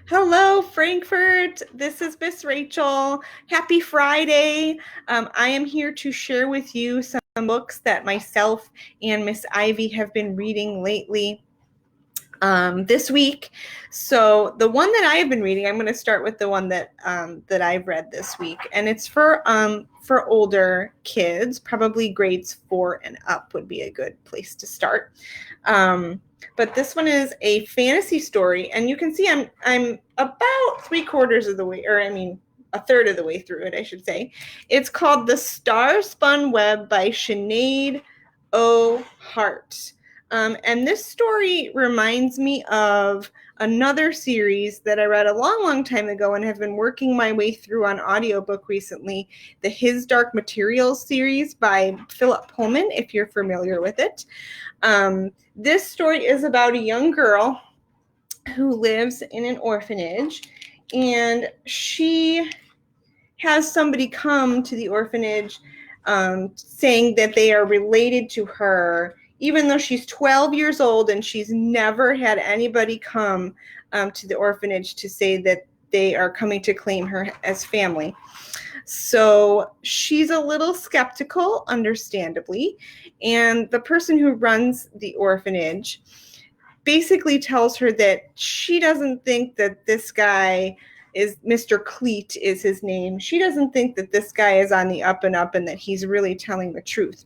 Hello, Frankfurt. This is Miss Rachel. Happy Friday. I am here to share with you some books that myself and Miss Ivy have been reading lately this week. So the one that I have been reading, I'm going to start with the one that I've read this week, and it's for older kids, probably grades 4 and up would be a good place to start. But this one is a fantasy story, and you can see I'm about 3/4 of the way, or I mean a third of the way through it, I should say. It's called The Starspun Web by Sinead O'Hart. And this story reminds me of another series that I read a long time ago and have been working my way through on audiobook recently, the His Dark Materials series by Philip Pullman, if you're familiar with it. This story is about a young girl who lives in an orphanage, and she has somebody come to the orphanage saying that they are related to her, even though she's 12 years old and she's never had anybody come to the orphanage to say that they are coming to claim her as family. So she's a little skeptical, understandably, and the person who runs the orphanage basically tells her that she doesn't think that this guy is Mr. Cleet is his name. She doesn't think that this guy is on the up and up and that he's really telling the truth.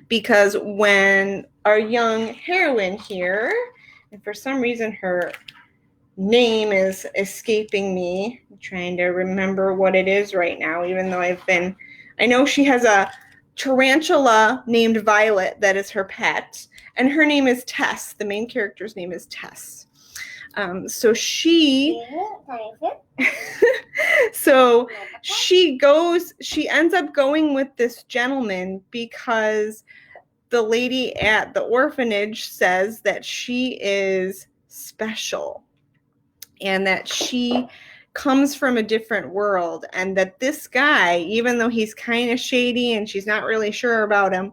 Because when our young heroine here, and for some reason her name is escaping me, I'm trying to remember what it is right now, even though I know she has a tarantula named Violet that is her pet, and her name is Tess. The main character's name is Tess. So she ends up going with this gentleman because the lady at the orphanage says that she is special and that she comes from a different world, and that this guy, even though he's kind of shady and she's not really sure about him,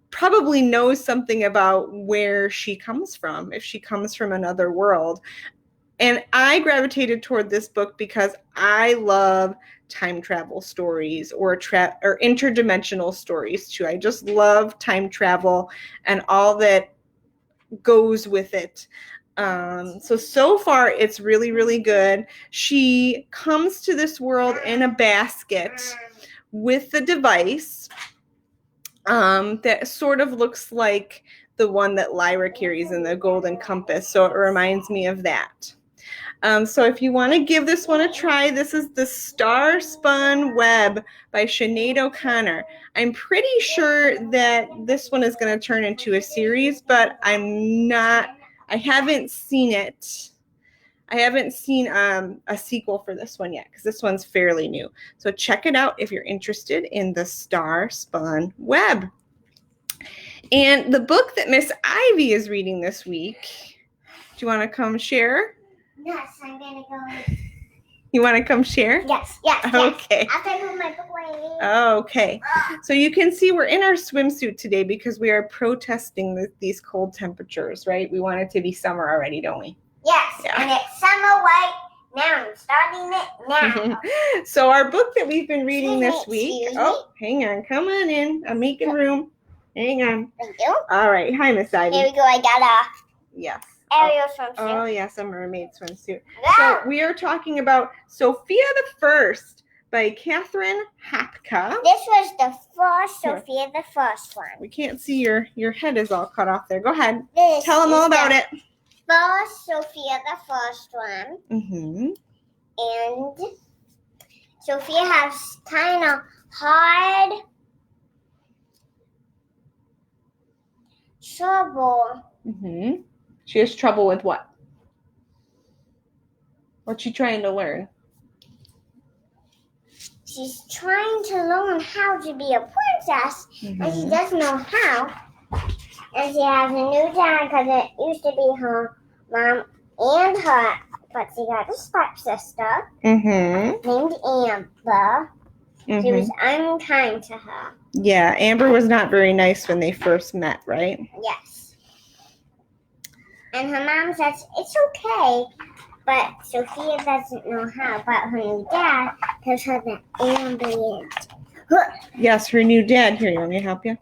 probably knows something about where she comes from, if she comes from another world. And I gravitated toward this book because I love time travel stories or interdimensional stories too. I just love time travel and all that goes with it. So far it's really, really good. She comes to this world in a basket with the device that sort of looks like the one that Lyra carries in the Golden Compass. So it reminds me of that. So if you want to give this one a try, this is The Starspun Web by Sinead O'Connor. I'm pretty sure that this one is going to turn into a series, but I haven't seen it. I haven't seen a sequel for this one yet because this one's fairly new. So check it out if you're interested in The Starspun Web. And the book that Miss Ivy is reading this week, do you want to come share? Yes, I'm going to go. You want to come share? Yes. Okay. After I move my book away. Okay. So you can see we're in our swimsuit today because we are protesting these cold temperatures, right? We want it to be summer already, don't we? Yes, yeah. And it's summer right now. I'm starting it now. So our book that we've been reading this week. Oh, hang on. Come on in. I'm making room. Hang on. Thank you. All right. Hi, Miss Ivy. Here we go. I got a yes. Ariel swimsuit. Oh, yes, a mermaid swimsuit. Yeah. So we are talking about Sofia the First by Catherine Hapka. This was the first Sofia the First one. We can't see your head is all cut off there. Go ahead. This Tell them all about it. First Sofia the First one. Mm-hmm. And Sofia has kind of hard trouble. Mm-hmm. She has trouble with what? What's she trying to learn? She's trying to learn how to be a princess, and she doesn't know how. And she has a new dad because it used to be her mom and her, but she got a stepsister named Amber. She was unkind to her. Yeah, Amber was not very nice when they first met, right? Yes. And her mom says, it's okay. But Sofia doesn't know how. But her new dad tells her the ambient. Yes, her new dad. Here, you want me to help you?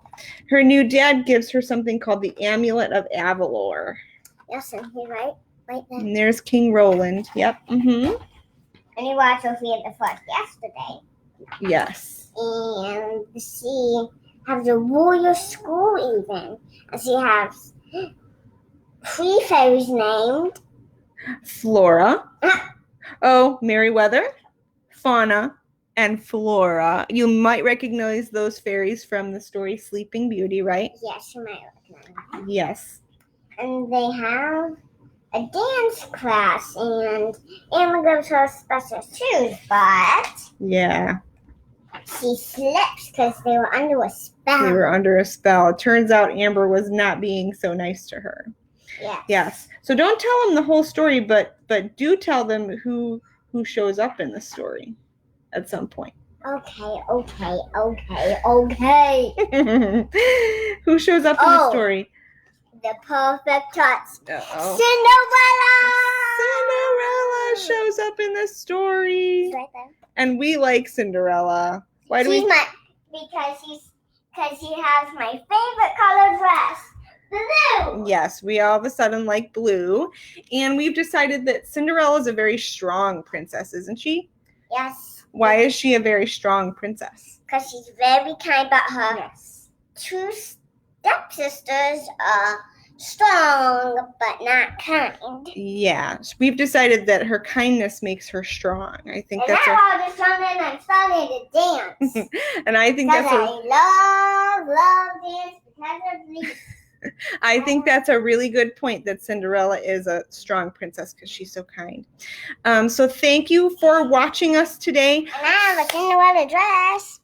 Her new dad gives her something called the Amulet of Avalor. Yes, and he right there. And there's King Roland. Yep. Mm-hmm. And he watched Sofia the Flush yesterday. Yes. And she has a royal school even. And she has 3 fairies named Flora. Merryweather, Fauna, and Flora. You might recognize those fairies from the story Sleeping Beauty, right? Yes, you might recognize them. Yes. And they have a dance class, and Emma gives her special shoes, but Yeah. she slips because they were under a spell. They were under a spell. It turns out Amber was not being so nice to her. Yes. So don't tell them the whole story, but do tell them who shows up in the story at some point. Okay. Who shows up in the story? The perfect touch. Uh-oh. Cinderella! Cinderella shows up in the story. Right there. And we like Cinderella. Why do we? Because she has my favorite color dress. Blue. Yes, we all of a sudden like blue. And we've decided that Cinderella is a very strong princess, isn't she? Yes. Why is she a very strong princess? Because she's very kind, but her 2 stepsisters are strong, but not kind. Yeah, we've decided that her kindness makes her strong. I think and that's I'm strong and I'm starting to dance. And I think that's I love dance because of these. I think that's a really good point, that Cinderella is a strong princess because she's so kind. So thank you for watching us today. And I have a Cinderella dress.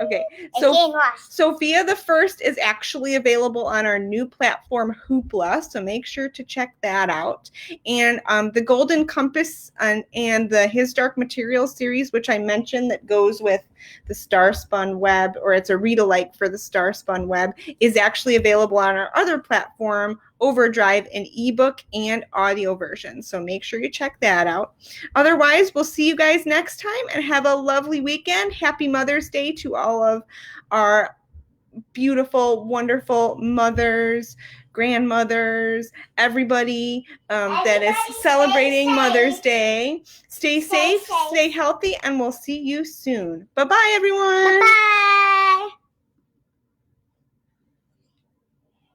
Okay, so Sofia the First is actually available on our new platform Hoopla, so make sure to check that out. And the Golden Compass and the His Dark Materials series, which I mentioned, that goes with the Starspun web, or it's a read-alike for the Starspun web, is actually available on our other platform, Overdrive, in ebook and audio version. So make sure you check that out. Otherwise, we'll see you guys next time, and have a lovely weekend. Happy Mother's Day to all of our beautiful, wonderful mothers, grandmothers, everybody that is celebrating Mother's Day. Stay safe, stay healthy, and we'll see you soon. Bye-bye, everyone. Bye-bye.